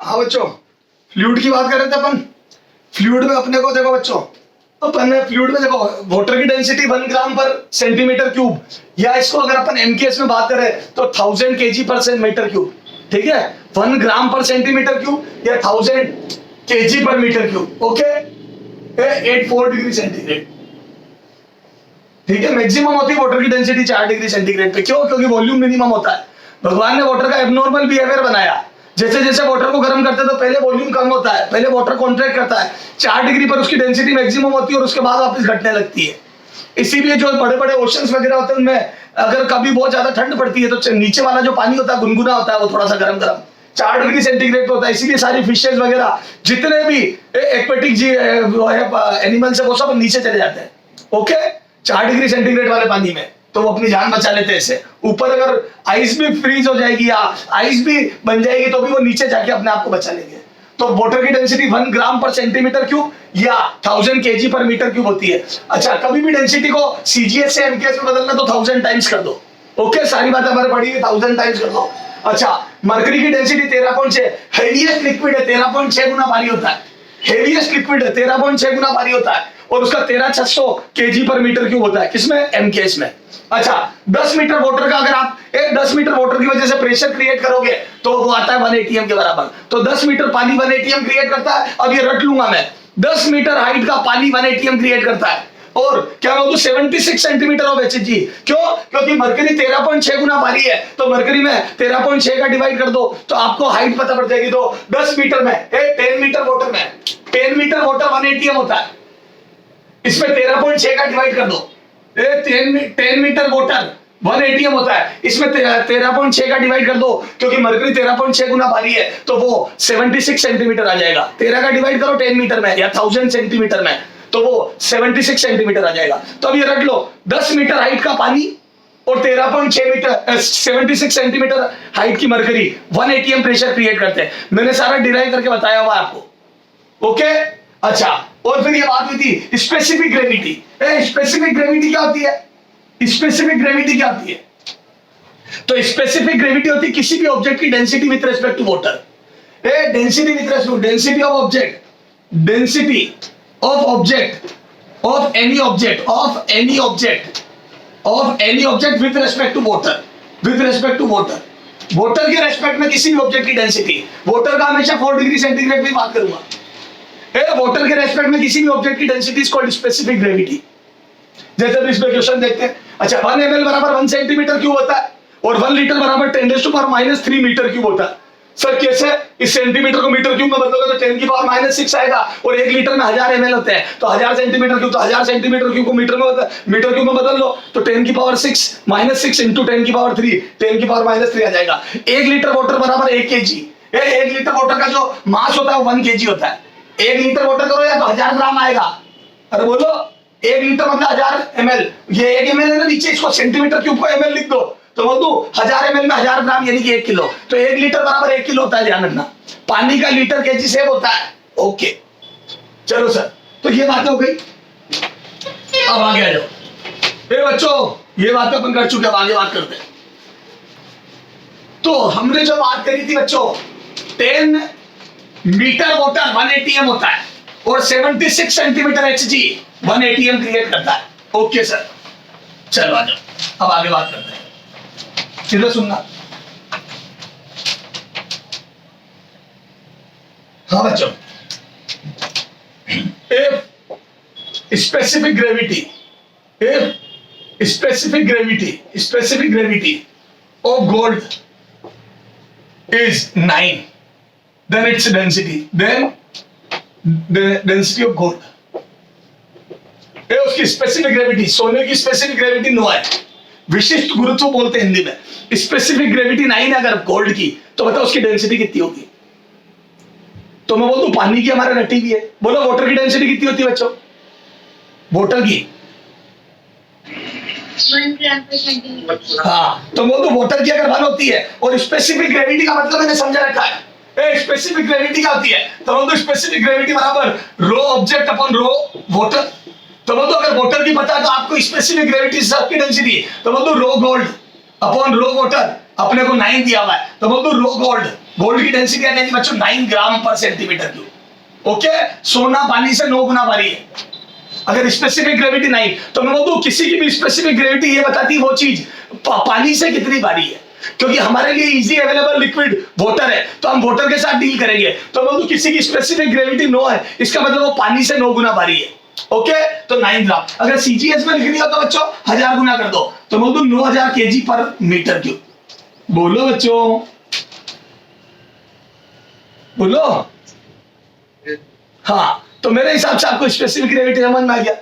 हाँ बच्चों, फ्लूइड की बात कर रहे थे अपन। फ्लूइड में अपने को देखो बच्चों, अपन ने फ्लूइड में देखो वाटर की डेंसिटी 1 ग्राम पर सेंटीमीटर क्यूब, या इसको अगर अपन एमकेएस में बात करें तो 1000 केजी पर मीटर क्यूब। ठीक है, 1 ग्राम पर सेंटीमीटर क्यूब या 1000 केजी पर metre cube. Okay, 84 degree centigrade. ठीक है, मैक्सिमम होती है वाटर की डेंसिटी 4 डिग्री सेंटीग्रेड पे। क्यों? क्योंकि वॉल्यूम मिनिमम होता है। भगवान ने वाटर का एबनॉर्मल बिहेवियर बनाया। जैसे जैसे वाटर को गर्म करते हैं तो पहले वॉल्यूम कम होता है, पहले वाटर कॉन्ट्रैक्ट करता है, 4 डिग्री पर उसकी डेंसिटी मैक्सिमम होती है और उसके बाद वापस घटने लगती है। इसीलिए जो बड़े बड़े ओशंस वगैरह होते हैं उनमें अगर कभी बहुत ज्यादा ठंड पड़ती है तो नीचे वाला जो पानी होता है गुनगुना होता है, वो थोड़ा सा गर्म गर्म 4 डिग्री सेंटीग्रेड पे होता है। इसीलिए सारी फिशेज वगैरह जितने भी एक्वेटिक एनिमल्स है वो सब नीचे चले जाते हैं। ओके, 4 डिग्री सेंटीग्रेड वाले पानी में तो वो अपनी जान बचा लेते हैं। इससे ऊपर अगर आइस भी फ्रीज हो जाएगी या आइस भी बन जाएगी तो भी वो नीचे जाके अपने आप को बचा लेंगे। तो वाटर की डेंसिटी 1 ग्राम पर सेंटीमीटर क्यूब या 1000 केजी पर मीटर क्यूब होती है। अच्छा, कभी भी डेंसिटी को सीजीएस से एमकेएस में बदलना तो 1000 टाइम्स कर दो। ओके, सारी बातें हमारे पढ़ी है, 1000 टाइम्स कर दो। अच्छा, मरकरी की डेंसिटी 13.6, हेवीएस्ट लिक्विड है, 13.6 गुना भारी होता है। हेवीएस्ट लिक्विड है, 13.6 गुना भारी होता है और उसका 13600 केजी पर मीटर क्यूब होता है। किसमें? एमकेएस में। अच्छा, 10 मीटर वाटर का अगर आप 10 मीटर वाटर की वजह से प्रेशर क्रिएट करोगे तो वो आता है 1 एटीएम के बराबर। तो 10 मीटर पानी 1 एटीएम क्रिएट करता है। अब ये रट लूंगा मैं, 10 मीटर हाइट का पानी 1 एटीएम क्रिएट करता है। और क्या बोलूं, 76 सेंटीमीटर ऑफ एचजी। क्यों? क्योंकि मरकरी 13.6 गुना भारी है। तो मरकरी में 13.6 का डिवाइड कर दो तो आपको हाइट पता पड़ जाएगी। तो 10 मीटर में 10 मीटर वाटर में 10 मीटर वाटर 1 एटीएम होता है। इसमें 13.6 का डिवाइड कर दो, 10 मीटर वाटर 1 एटीएम होता है। इसमें 13.6 का डिवाइड कर दो क्योंकि मरकरी 13.6 गुना भारी है तो वो 76 सेंटीमीटर आ जाएगा। 13 का डिवाइड करो 10 मीटर में या 1000 सेंटीमीटर में तो वो 76 सेंटीमीटर आ जाएगा। तो अब ये रख लो, 10 मीटर हाइट का पानी और 13.6 मीटर 76 सेंटीमीटर हाइट की मरकरी 1 एटीएम प्रेशर क्रिएट करते हैं। मैंने सारा डिराइव करके बताया हुआ आपको। ओके, अच्छा, और फिर ये बात हुई थी स्पेसिफिक ग्रेविटी। स्पेसिफिक ग्रेविटी क्या होती है? स्पेसिफिक ग्रेविटी क्या होती है? तो स्पेसिफिक ग्रेविटी होती है किसी भी ऑब्जेक्ट की density with respect to water. Density with respect to density of object, density of object of any object of any object of any object with respect to water, with respect to water. Water के respect में किसी भी object की density, water का हमेशा 4 degree centigrade में बात करूंगा। वाटर के रेस्पेक्ट में किसी भी ऑब्जेक्ट की density is called specific gravity. जैसे इसमें क्वेश्चन देखते हैं। अच्छा, 1 ml बराबर 1 सेंटीमीटर क्यूब होता है और 1 लीटर बराबर 10⁻³ मीटर क्यूब होता है। सर कैसे? इस सेंटीमीटर को मीटर क्यूब में बदलोगे तो 10⁻⁻6 आएगा और 1 लीटर में 1000 ml होते हैं। तो 1000 सेंटीमीटर क्यूब, तो 1000 सेंटीमीटर क्यूब को मीटर क्यूब में बदल लो तो 10⁻6 इंटू 10⁻3 10⁻³ आ जाएगा। 1 लीटर वाटर बराबर 1 kg। 1 लीटर वाटर का जो मास होता है वो 1 kg होता है। 1 लीटर वाटर करो या तो 1000 ग्राम आएगा। अरे बोलो, 1 लीटर मतलब 1000 ml। ये 1 ml है ना, नीचे इसको सेंटीमीटर क्यूब को ml लिख दो तो बोल दो 1000 ml में 1000 ग्राम यानी कि 1 किलो। तो 1 लीटर बराबर 1 किलो होता है, ध्यान रखना। पानी का लीटर केजी सेव होता है। ओके, चलो सर, तो ये बात हो गई। अब आगे आ जाओ। बच्चों, ये बात अपन कर चुके, अब आगे बात करते हैं। तो हमने जो बात करी थी बच्चों, 10 मीटर वाटर 1 एटीएम होता है और 76 सेंटीमीटर एचजी 1 एटीएम क्रिएट करता है। ओके सर, चलो आ जाओ, अब आगे बात करते हैं। सीधा सुनना। हाँ बच्चों, specific gravity of gold is 9, then its density, then the density of gold. ये उसकी स्पेसिफिक ग्रेविटी, सोने की स्पेसिफिक ग्रेविटी 9 है। विशिष्ट गुरुत्व बोलते हैं हिंदी में। स्पेसिफिक ग्रेविटी 9 है अगर गोल्ड की, तो बताओ उसकी डेंसिटी कितनी होगी? तो मैं बोल दूं पानी की हमारे रटी भी है। बोलो वाटर की डेंसिटी कितनी होती है बच्चों? वाटर की 1 ग्राम पर सेंटीमीटर। हाँ, तो बोल दो वाटर की अगर 1 होती है और स्पेसिफिक ग्रेविटी का मतलब मैंने समझा रखा है। स्पेसिफिक ग्रेविटी क्या होती है? तो बोल दो स्पेसिफिक ग्रेविटी बराबर रो ऑब्जेक्ट अपॉन रो वाटर। तो बोल दो अगर वाटर की पता है तो आपको स्पेसिफिक ग्रेविटी सबकी डेंसिटी, तो बोल दो रो गोल्ड अपॉन रो वाटर। अपने को 9 दिया हुआ है तो बोल दो रो गोल्ड गोल्ड की डेंसिटी क्या है बच्चों 9 ग्राम पर सेंटीमीटर क्यूब। ओके, सोना पानी से 9 गुना भारी है। अगर स्पेसिफिक ग्रेविटी नहीं तो मैं बोल दूं किसी की भी स्पेसिफिक ग्रेविटी ये बताती है वो चीज पानी से कितनी भारी है, क्योंकि हमारे लिए इजी अवेलेबल लिक्विड वाटर है तो हम वाटर के साथ डील करेंगे। तो बोल दूं किसी की स्पेसिफिक ग्रेविटी 9 है, इसका मतलब वो पानी से 9 गुना भारी है। ओके, तो 9 ग्राम। अगर सीजीएस में लिखनी हो तो बच्चों 1000 गुना कर दो, तो बोल दूं 9000 केजी पर मीटर क्यूब। बोलो बच्चों, बोलो। हाँ, तो मेरे हिसाब से आपको स्पेसिफिक ग्रेविटी समझ में आ गया?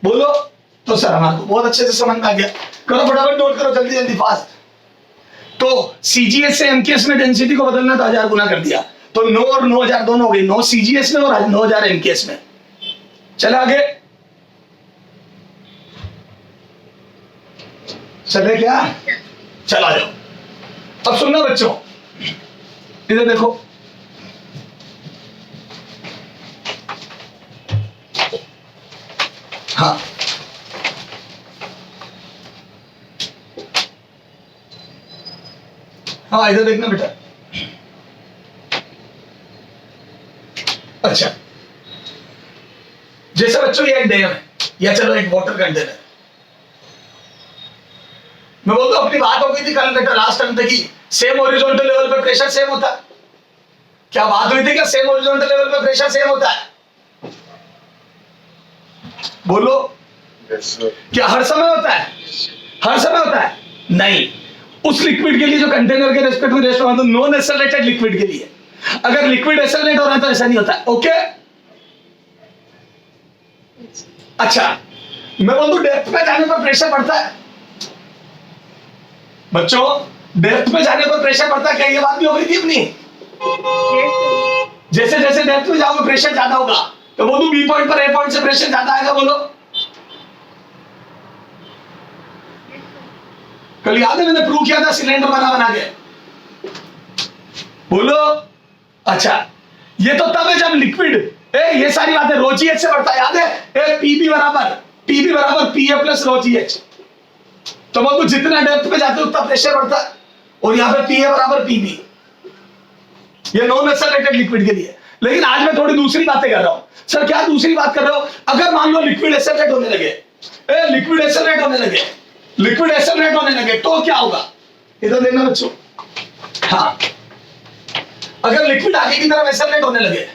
बोलो तो सर हमारे को बहुत अच्छे से समझ में आ गया। करो फटाफट नोट करो, जल्दी जल्दी फास्ट। तो सीजीएस से एमकेएस में डेंसिटी को बदलना तो 1000 गुना कर दिया, तो 9 और 9000 दोनों हो गई, 9 सीजीएस में और 9000 एमकेएस में। चले आगे, चले क्या? चला जाओ। अब सुनना बच्चों, इधर देखो, हाँ हाँ इधर देखना बेटा। अच्छा, जैसे बच्चों ये एक डैम है या चलो एक वाटर कंटेनर, मैं बोलता हूं अपनी बात हो गई थी कल बेटा लास्ट टाइम तक की, सेम हॉरिजॉन्टल लेवल पे प्रेशर सेम होता है। क्या बात हुई थी? क्या सेम हॉरिजॉन्टल लेवल पे प्रेशर सेम होता है? बोलो। क्या हर समय होता है? हर समय होता है? नहीं, उस लिक्विड के लिए जो कंटेनर के रेस्पेक्ट में रेस्ट हो, तो नॉन एसेलेटेड लिक्विड के लिए। अगर लिक्विड एसेलेट हो रहा है तो ऐसा नहीं होता है। ओके, अच्छा, मैं बोलूं डेप्थ में जाने पर प्रेशर बढ़ता है बच्चों, डेप्थ में जाने पर प्रेशर बढ़ता है। क्या ये बात भी हो गई थी अपनी? जैसे जैसे डेप्थ में जाओगे प्रेशर ज्यादा होगा, तो बोलूं बी पॉइंट पर ए पॉइंट से प्रेशर ज्यादा आएगा। बोलो, कल याद है मैंने प्रूव किया था सिलेंडर बना बना के? बोलो। अच्छा, ये तो तब है जब लिक्विड, ये सारी बातें ρgh से बढ़ता है, याद है? पीबी बराबर पीए प्लस ρgh। तो बोलो जितना डेप्थ पे जाते हो उतना प्रेशर बढ़ता है, और यहाँ पे पीए बराबर पीबी। ये नॉन एसेलेटेड लिक्विड के लिए। लेकिन आज मैं थोड़ी दूसरी बातें कर रहा हूं। सर क्या दूसरी बात कर रहे हो? अगर मान लो लिक्विड एसेलेट होने लगे, लिक्विड एसेलेट होने लगे तो क्या होगा? इधर देखना बच्चों। हाँ, अगर लिक्विड आगे की तरफ एसेलेट होने लगे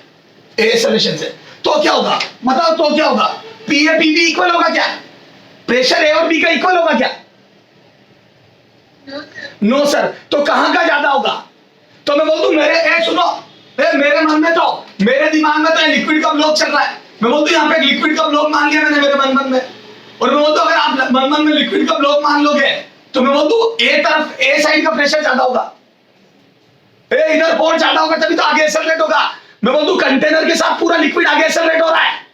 एसेलेशन से, तो क्या होगा? बताओ तो क्या होगा? पीए पीबी इक्वल होगा क्या? प्रेशर ए और बी का इक्वल होगा क्या? No sir. तो कहां का ज्यादा होगा? तो मैं बोल दूं मेरे मन में तो, मेरे दिमाग में तो लिक्विड का ब्लॉक चल रहा है। मैं बोलता हूं यहाँ पे लिक्विड का ब्लॉक मान लिया मैंने मेरे मन में, और मैं बोलता हूं अगर आप मन में लिक्विड का ब्लॉक मान लोगे तो मैं बोलता हूं ए तरफ, ए साइड का प्रेशर ज्यादा होगा, इधर फोर्स ज्यादा होगा, तभी तो आगे एक्सेलरेट होगा। मैं बोलता हूं कंटेनर के साथ पूरा लिक्विड आगे एक्सेलरेट हो रहा है।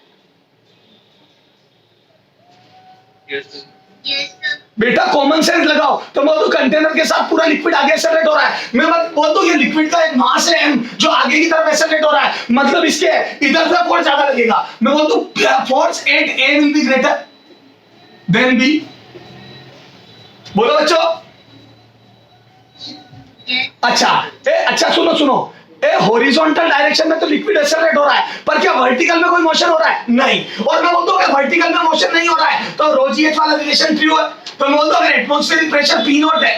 बेटा कॉमन सेंस लगाओ। तो मैं बोलता हूं कंटेनर के साथ पूरा लिक्विड आगे एक्सेलरेट हो रहा है। मैं बोलता हूं ये लिक्विड का एक मास है m जो आगे की तरफ एक्सेलरेट हो रहा है, मतलब इसके इधर से फोर्स ज्यादा लगेगा। मैं बोलता हूं force at a will be greater than b। बोलो बच्चों। अच्छा सुनो, हॉरिजॉन्टल डायरेक्शन में तो लिक्विड एक्सेलरेट हो रहा है, पर क्या वर्टिकल में कोई मोशन हो रहा है? नहीं। और मैं बोलता हूं कि वर्टिकल में मोशन नहीं हो रहा है तो ρgh वाला रिलेशन ट्रू है। तो मैं बोलता हूं अगर एटमॉस्फेरिक प्रेशर P नॉट है,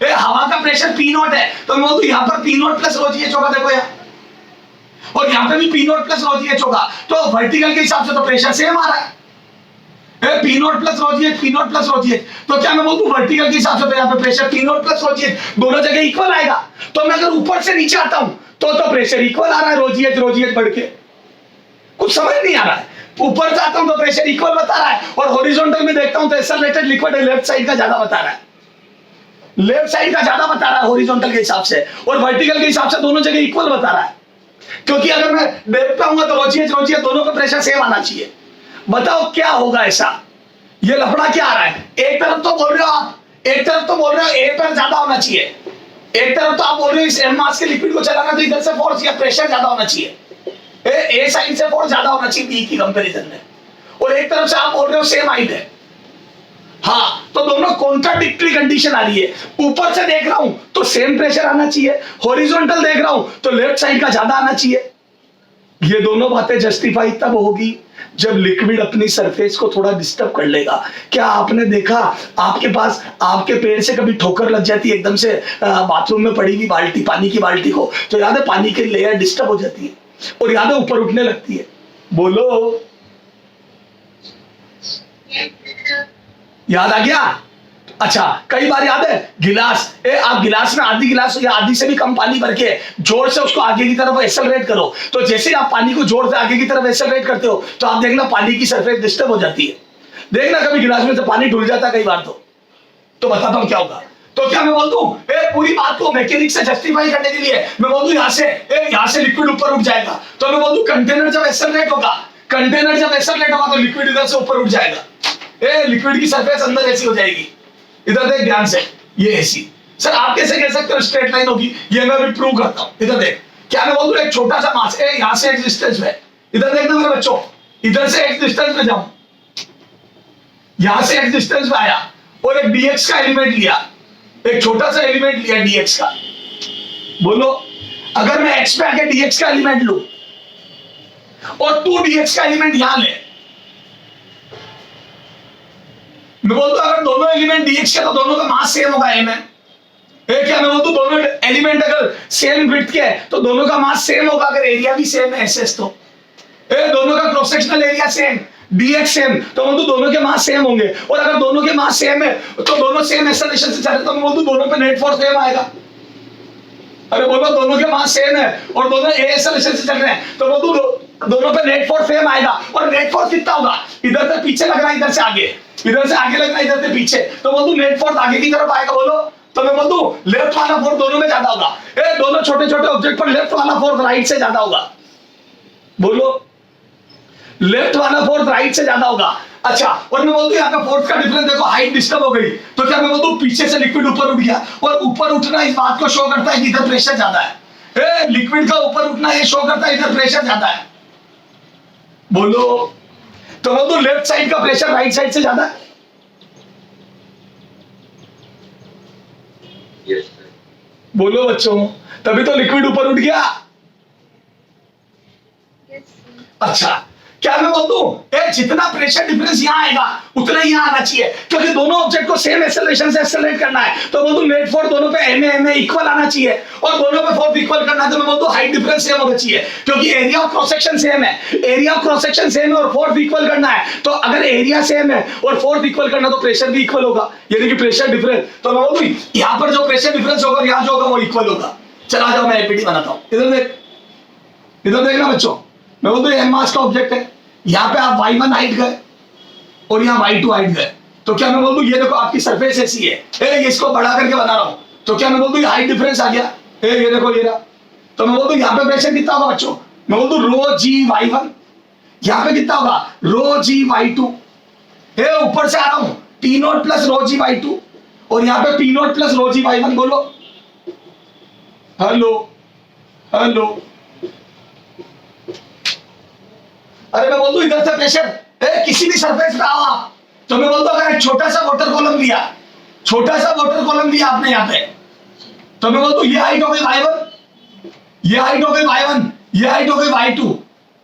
हवा का प्रेशर P नॉट है, तो मैं बोलता हूं यहां पर P नॉट प्लस ρgh होगा। देखो यहां, और यहां पे भी P नॉट प्लस ρgh होगा, तो वर्टिकल के हिसाब से तो प्रेशर सेम आ रहा है। P नॉट प्लस ρgh, तो क्या मैं बोलूं वर्टिकल के हिसाब से तो यहाँ पे pressure P not plus ρgh दोनों जगह इक्वल आएगा। तो मैं अगर ऊपर से नीचे आता हूं तो प्रेशर इक्वल आ रहा है, ρgh बढ़ के। कुछ समझ नहीं आ रहा है? ऊपर से आता हूं तो प्रेशर इक्वल बता रहा है, और हॉरिजॉन्टल में देखता हूं तो एक्सेलरेटेड लिक्विड लेफ्ट साइड का ज्यादा बता रहा है, हॉरिजॉन्टल के हिसाब से, और वर्टिकल के हिसाब से दोनों जगह इक्वल बता रहा है। क्योंकि अगर मैं डेप्थ पे आऊंगा तो ρgh दोनों का प्रेशर सेम आना चाहिए। बताओ क्या होगा ऐसा? ये लफड़ा क्या आ रहा है? एक तरफ तो बोल रहे हो ए पर ज्यादा होना चाहिए, एक तरफ तो आप बोल रहे हो इस एम मास के लिक्विड को चलाना तो इधर से फोर्स या प्रेशर ज्यादा होना चाहिए, ए साइड से फोर्स ज्यादा होना चाहिए बी की कंपैरिजन में, और एक तरफ से आप बोल रहे हो सेम हाइट है। हाँ, तो दोनों कॉन्ट्राडिक्टरी कंडीशन आ रही है। ऊपर से देख रहा हूं तो सेम प्रेशर आना चाहिए, हॉरिजॉन्टल देख रहा हूं तो लेफ्ट साइड का ज्यादा आना चाहिए। ये दोनों बातें जस्टिफाई तब होगी जब लिक्विड अपनी सरफेस को थोड़ा डिस्टर्ब कर लेगा। क्या आपने देखा आपके पास आपके पैर से कभी ठोकर लग जाती है एकदम से बाथरूम में पड़ी हुई बाल्टी, पानी की बाल्टी को, तो याद है पानी की लेयर डिस्टर्ब हो जाती है और याद है ऊपर उठने लगती है। बोलो, याद आ गया? अच्छा, कई बार याद है गिलास, आप गिलास में आधी गिलास या आधी से भी कम पानी भर के जोर से उसको आगे की तरफ एक्सेलरेट करो, तो जैसे ही आप पानी को जोर से आगे की तरफ एक्सेलरेट करते हो तो आप देखना पानी की सरफेस डिस्टर्ब हो जाती है। देखना कभी गिलास में से पानी ढुल जाता है कई बार, तो बताता हूं क्या होगा। तो क्या मैं बोल दूं पूरी बात को मैकेनिक से जस्टिफाई करने के लिए मैं बोल दूं यहां से लिक्विड ऊपर उठ जाएगा, तो मैं बोल दूं कंटेनर जब एक्सेलरेट होगा तो लिक्विड इधर से ऊपर उठ जाएगा, लिक्विड की सरफेस अंदर ऐसी हो जाएगी। इधर देख ध्यान से, ये ऐसी। सर आप कैसे कह सकते हो स्ट्रेट लाइन होगी? ये मैं भी प्रूव करता हूं। इधर देख, क्या मैं बोल दूं एक छोटा सा मास यहां से एक डिस्टेंस में, इधर देखना मेरे बच्चों, इधर से एक डिस्टेंस में जाऊं, यहां से एक डिस्टेंस में आया और एक dx का एलिमेंट लिया, एक छोटा सा एलिमेंट लिया dx का। बोलो, अगर मैं x पे आके dx का एलिमेंट लूं और 2dx का एलिमेंट यहां ले, मैं बोलता हूं अगर दोनों एलिमेंट dx के तो दोनों का मास सेम होगा m में। क्या मैं बोलता हूं दोनों एलिमेंट अगर सेम विड्थ के है तो दोनों का मास सेम होगा, अगर एरिया भी सेम है SS तो दोनों का cross sectional area same, dx same, तो बोलूं दोनों के मास सेम होंगे। और अगर दोनों के मास सेम है तो दोनों सेम एक्सेलरेशन से चल रहे, तो मैं बोलूं दोनों पे नेट फोर्स सेम आएगा। अरे बोलो दोनों के मास सेम है और दोनों ए एक्सेलरेशन से चल रहे हैं, तो बोलूं दोनों पे नेट फोर्स सेम आएगा। और नेट फोर्स कितना होगा? इधर से पीछे लग रहा है, इधर से आगे, इधर से आगे लग रहा है, इधर से पीछे, तो बोलूं नेट फोर्स आगे की तरफ आएगा। बोलो, तो मैं बोलूं लेफ्ट वाला फोर्स दोनों में ज्यादा होगा। दोनों छोटे छोटे ऑब्जेक्ट पर लेफ्ट वाला फोर्स राइट से ज्यादा होगा। बोलो, लेफ्ट वाला फोर्स राइट से ज्यादा होगा। अच्छा, और मैं बोलूं यहाँ पे फोर्स का डिफरेंस देखो, हाइट डिस्टर्ब हो गई, तो क्या मैं बोलूं पीछे से लिक्विड ऊपर उठ गया, और ऊपर उठना इस बात को शो करता है कि इधर प्रेशर ज्यादा है। लिक्विड का ऊपर उठना ये शो करता है इधर प्रेशर ज्यादा है। बोलो, तो बोलूं लेफ्ट साइड का प्रेशर राइट साइड से ज्यादा है। Yes, बोलो बच्चों, तभी तो लिक्विड ऊपर उठ गया। अच्छा, क्या मैं बोल दूं जितना प्रेशर डिफरेंस यहां आएगा उतना ही यहां आना चाहिए, क्योंकि दोनों ऑब्जेक्ट को सेम एक्सेलरेशन से एक्सेलरेट करना है, तो बोल दूं नेट फोर्स दोनों पे एम ए इक्वल आना चाहिए, और दोनों पे फोर्स इक्वल करना है, तो मैं बोल दूं हाइट डिफरेंस सेम होना चाहिए, क्योंकि area of cross section same है, area of cross section same है और फोर्स इक्वल करना है। तो अगर एरिया सेम है और फोर्स इक्वल करना तो प्रेशर भी इक्वल होगा, यानी कि प्रेशर डिफरेंस, तो मैं बोल दूं यहां पर जो प्रेशर डिफरेंस होगा यहां जो होगा वो इक्वल होगा। चला जाओ, मैं एपीटी बनाता हूं। इधर देखना बच्चों, मैं बोल दूं एम मास का ऑब्जेक्ट है, यहां पे आप y1 हाइट गए और यहां y2 हाइट गए, तो क्या मैं बोल दूं ये देखो आपकी सरफेस ऐसी है, इसको बढ़ा करके बना रहा हूं, तो क्या मैं बोल दूं ये हाइट डिफरेंस आ गया, ये देखो ये रहा, तो मैं बोल दूं यहां पे प्रेशर कितना होगा बच्चों? मैं बोल दूं रो जी y1, यहां पे कितना होगा? रो जी y2। ऊपर से आ रहा हूं P0 प्लस रो जी y2, और यहां पे P0 प्लस रो जी y1। बोलो, हेलो हेलो, अरे मैं बोल दूं इधर से प्रेशर किसी भी सरफेस पे आओ आप, तो मैं बोल दूं अगर एक छोटा सा वाटर कॉलम लिया, आपने यहाँ पे, तो मैं बोल दूं ये हाइट हो गई y1, ये हाइट हो गई y1, ये हाइट हो गई y2,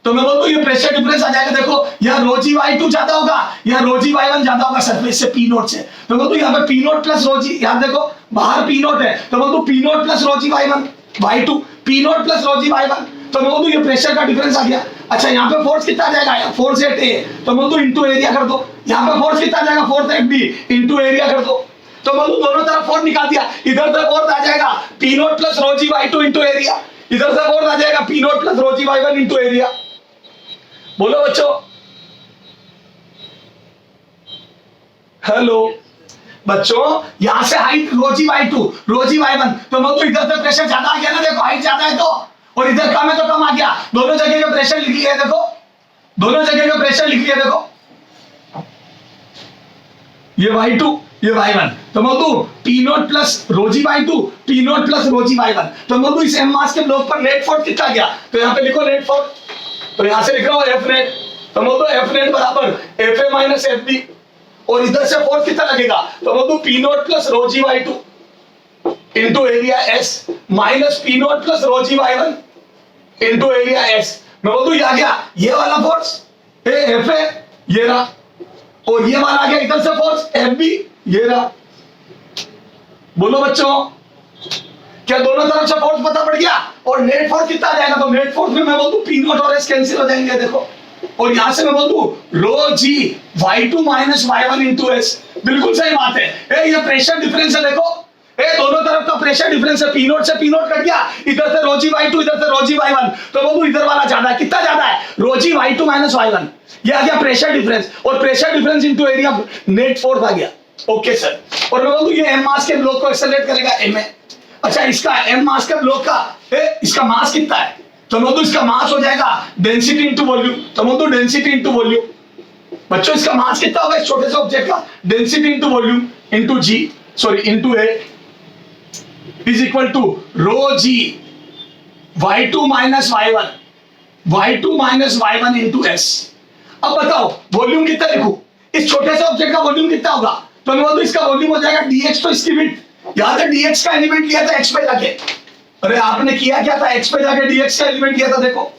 तो मैं बोल दूं ये प्रेशर डिफरेंस आ जाएगा। देखो यहाँ रो जी y2 ज्यादा होगा, यहाँ रो जी y1 ज्यादा होगा सरफेस से P0 से, तो मैं बोल दूं यहाँ पे P0 प्लस रो जी, यहाँ देखो बाहर P0 है, तो बोल दूं P0 प्लस रो जी y1 y2, P0 plus rho जी y1, तो मैं बोल दूं ये प्रेशर का डिफरेंस आ गया। अच्छा, यहाँ पे फोर्स कितना आ जाएगा? फोर्स एट ए, तो बोल दूं इनटू एरिया कर दो। यहाँ पे फोर्स कितना आ जाएगा? Force at B into area कर दो, तो बोल दूं दोनों तरफ फोर्स निकाल दिया। इधर से फोर्स आ जाएगा P0 प्लस रो जी y2 इनटू एरिया, इधर से फोर्स आ जाएगा P0 प्लस रो जी y1 इनटू एरिया। बोलो बच्चों, हेलो बच्चों, यहां से हाइट रो जी y2, रो जी y1, तो बोल दूं इधर से प्रेशर ज्यादा आ गया ना, देखो हाइट ज्यादा है तो, और इधर कम है तो कम आ गया, दोनों जगह का प्रेशर लिख लिया, देखो दोनों जगह का प्रेशर लिख लिया, देखो ये y2 ये y1, तो बोल दूं P0 प्लस रो जी y2, P0 प्लस रो जी y1, तो बोल दूं इस एम मास के ब्लॉक पर नेट फोर्स कितना गया, तो यहाँ पे लिखो नेट फोर्स, तो यहाँ से लिख रहा हूँ F नेट, तो बोल दो F नेट बराबर FA माइनस FB, और इधर से फोर्स कितना लगेगा, तो बोल दू पी नॉट प्लस रो जी Y two into area S minus P naught plus rho जी Y one into area S. मैं बोल दू ये आ गया ये वाला फोर्स एफ है, ये रहा, और ये वाला आ गया इधर से फोर्स एफ बी, ये रहा। बोलो बच्चों, क्या दोनों तरफ से फोर्स पता पड़ गया? और नेट फोर्स कितना आ जाएगा, तो नेट फोर्स में मैं बोल दूं पी नॉट और एस कैंसिल हो जाएंगे, देखो। और यहां से मैं बोल दूं रो जी Y two minus Y one into S. बिल्कुल सही बात है। ये प्रेशर डिफरेंस है, देखो दोनों तरफ का प्रेशर डिफरेंस है, पी नॉट से पी नॉट कट गया, इधर से रोजी वाई टू, इधर से रोजी वाई वन, तो बोलूं इधर वाला ज्यादा है, कितना ज्यादा है, rho g Y two minus Y one. ये आ गया प्रेशर डिफरेंस, और pressure difference into area net force आ गया। ओके सर, और मैं बोलूं ये एम मास के ब्लॉक को एक्सेलरेट करेगा एम ए। अच्छा, इसका एम मास के ब्लॉक का इसका मास कितना है, तो मैं बोलूं इसका मास हो जाएगा डेंसिटी इनटू वॉल्यूम, तो मैं बोलूं डेंसिटी इनटू वॉल्यूम। बच्चों इसका मास कितना होगा इस छोटे से ऑब्जेक्ट का, density into volume into G sorry into A is equal to rho g y2 minus y1 y2 minus y1 into s। अब बताओ वॉल्यूम कितना लिखूं, इस छोटे से ऑब्जेक्ट का वॉल्यूम कितना होगा, तो मैं बोलूं इसका वॉल्यूम हो जाएगा dx। तो इसकी बिट याद है, dx का एलिमेंट लिया था x पे जाके, अरे आपने किया क्या था, x पे जाके dx का एलिमेंट लिया था, देखो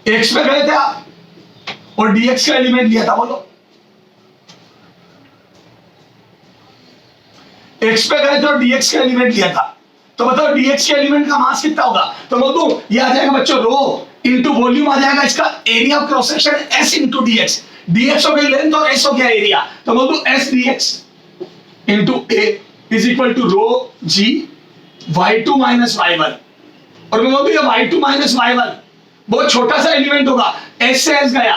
x पे गए थे आप और dx का एलिमेंट लिया था, बोलो x पे गए थे और dx का एलिमेंट लिया था, तो बताओ dx के एलिमेंट का मास कितना होगा, तो बोल दूं ये आ जाएगा बच्चों रो इनटू वॉल्यूम आ जाएगा इसका area of cross section s into dx। dx हो गई लेंथ और s हो गया एरिया, तो बोल दूं s dx into a is equal to rho g y2 minus y1। और मैं बोल दूं ये y2 माइनस y1 बहुत छोटा सा एलिमेंट होगा, s से s गया,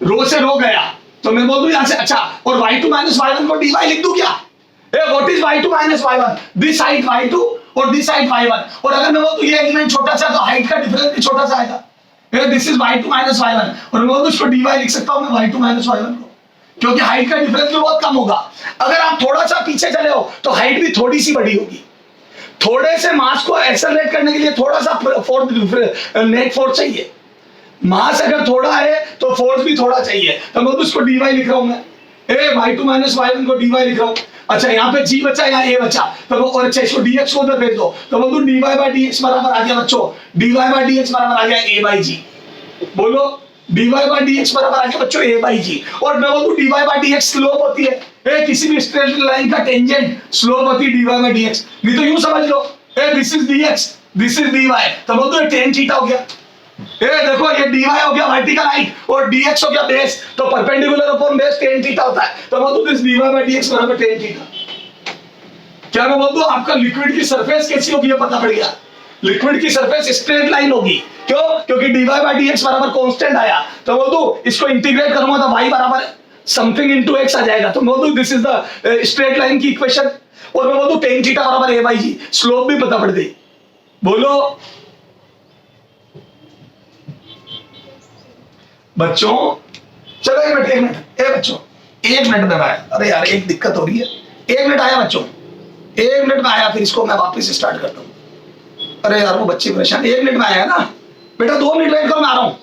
रो से रो गया, तो मैं बोल दूं यहां से अच्छा, और y2 माइनस y1 को dy लिख दूं क्या, what is y2 minus y1, this side y2 और this side y1। और अगर मैं बोलूं ये एलिमेंट छोटा सा, तो हाइट का डिफरेंस भी छोटा सा आएगा, this is y2 minus y1, और मैं बोलूं इसको dy लिख सकता हूं मैं y2 minus y1 को, क्योंकि हाइट का डिफरेंस भी बहुत कम होगा। अगर आप थोड़ा सा पीछे चले हो तो हाइट भी थोड़ी सी बड़ी होगी, थोड़े से मास को एक्सेलरेट करने के लिए थोड़ा सा नेट फोर्स चाहिए, मास अगर थोड़ा है तो फोर्स भी थोड़ा चाहिए, तो मैं उसको dy लिख रहा हूं मैं, y2 minus y1 को dy लिख रहा हूं। अच्छा यहाँ पे g बचा, यहाँ a बचा, तो और अच्छा इसको dx को उधर भेज दो, तो बोल दूं dy by dx बराबर आ गया बच्चों, dy by dx बराबर आ गया a by g। बोलो dy by dx बराबर आ गया बच्चों a by g। और मैं बोल दूं dy by dx स्लोप होती है, किसी भी स्ट्रेट लाइन का टेंजेंट स्लोप होती है dy by dx, नहीं तो यूं समझ लो this is dx this is dy, तो बोल दो tan थीटा हो गया, देखो ये dy हो गया वर्टिकल हाइट और dx हो गया बेस, तो perpendicular upon base tan theta होता है, तो बोल दूं दिस dy by dx बराबर tan थीटा। क्या मैं बोल दूं आपका लिक्विड की सरफेस कैसी होगी ये पता पड़ गया, लिक्विड की सरफेस स्ट्रेट लाइन होगी, क्यों, क्योंकि dy by dx बराबर कांस्टेंट आया, तो बोल दूं इसको इंटीग्रेट करूंगा तो y बराबर समथिंग इनटू x आ जाएगा, तो बोल दूं this is the straight line की इक्वेशन। और मैं बोल दूं tan थीटा बराबर a by g, स्लोप भी पता पड़ गई। बोलो बच्चों, चलो एक मिनट बच्चों, एक मिनट में आया, अरे यार एक दिक्कत हो रही है, एक मिनट आया बच्चों, एक मिनट में आया, फिर इसको मैं वापस स्टार्ट करता हूँ। अरे यार वो बच्चे परेशान, एक मिनट में आया ना बेटा, 2 मिनट वेट करो मैं आ रहा हूँ।